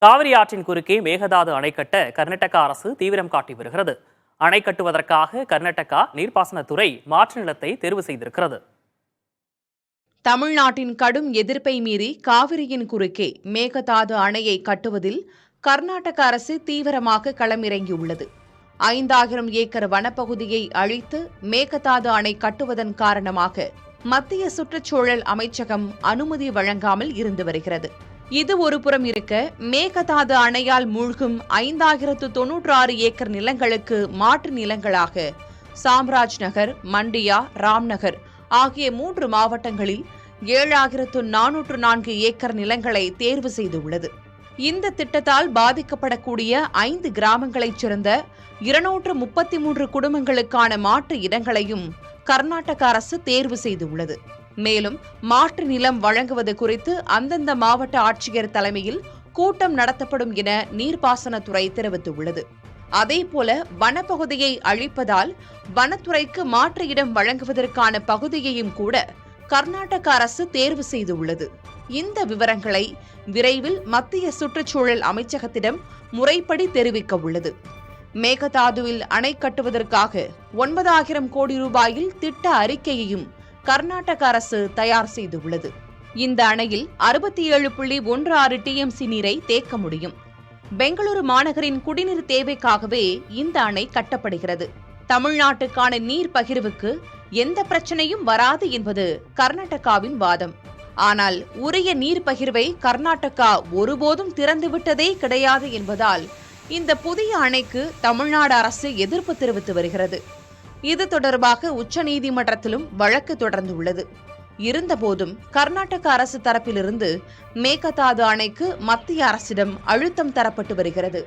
காவிரி ஆற்றின் குறுக்கே மேகதாது அணை கட்ட கர்நாடக அரசு தீவிரம் காட்டி வருகிறது. அணை கட்டுவதற்காக கர்நாடகா நீர்ப்பாசனத்துறை மாற்று நிலத்தை தேர்வு செய்திருக்கிறது. தமிழ்நாட்டின் கடும் எதிர்ப்பை மீறி காவிரியின் குறுக்கே மேகதாது அணையை கட்டுவதில் கர்நாடக அரசு தீவிரமாக களமிறங்கியுள்ளது. 5000 ஏக்கர் வனப்பகுதியை அழித்து மேகதாது அணை கட்டுவதன் காரணமாக மத்திய சுற்றுச்சூழல் அமைச்சகம் அனுமதி வழங்காமல் இருந்து வருகிறது. இது ஒருபுறம் இருக்க, மேகதாது அணையால் மூழ்கும் 5096 ஏக்கர் நிலங்களுக்கு மாற்று நிலங்களாக சாம்ராஜ் நகர், மண்டியா, ராம்நகர் ஆகிய 3 மாவட்டங்களில் 7404 ஏக்கர் நிலங்களை தேர்வு செய்துள்ளது. இந்த திட்டத்தால் பாதிக்கப்படக்கூடிய 5 கிராமங்களைச் சேர்ந்த 233 குடும்பங்களுக்கான மாற்று இடங்களையும் கர்நாடக அரசு தேர்வு செய்துள்ளது. மேலும் மாற்று நிலம் வழங்குவது குறித்து அந்தந்த மாவட்ட ஆட்சியர் தலைமையில் கூட்டம் நடத்தப்படும் என நீர்ப்பாசனத்துறை தெரிவித்துள்ளது. அதேபோல வனப்பகுதியை அழிப்பதால் வனத்துறைக்கு மாற்று இடம் வழங்குவதற்கான பகுதியையும் கூட கர்நாடக அரசு தேர்வு செய்துள்ளது. இந்த விவரங்களை விரைவில் மத்திய சுற்றுச்சூழல் அமைச்சகத்திடம் முறைப்படி தெரிவிக்க உள்ளது. மேகதாதுவில் அணை கட்டுவதற்காக 9000 கோடி ரூபாயில் திட்ட அறிக்கையையும் கர்நாடக அரசு தயார் செய்துள்ளது. இந்த அணையில் 67.16 டிஎம்சி நீரை தேக்க முடியும். பெங்களூரு மாநகரின் குடிநீர் தேவைக்காகவே இந்த அணை கட்டப்படுகிறது. தமிழ்நாட்டுக்கான நீர் பகிர்வுக்கு எந்த பிரச்சனையும் வராது என்பது கர்நாடகாவின் வாதம். ஆனால் உரிய நீர் பகிர்வை கர்நாடகா ஒருபோதும் திறந்துவிட்டதே கிடையாது என்பதால் இந்த புதிய அணைக்கு தமிழ்நாடு அரசு எதிர்ப்பு தெரிவித்து வருகிறது. இது தொடர்பாக உச்சநீதிமன்றத்திலும் வழக்கு தொடர்ந்துள்ளது. இருந்தபோதும் கர்நாடக அரசு தரப்பிலிருந்து மேகதாது அணைக்கு மத்திய அரசிடம் அழுத்தம் தரப்பட்டு வருகிறது.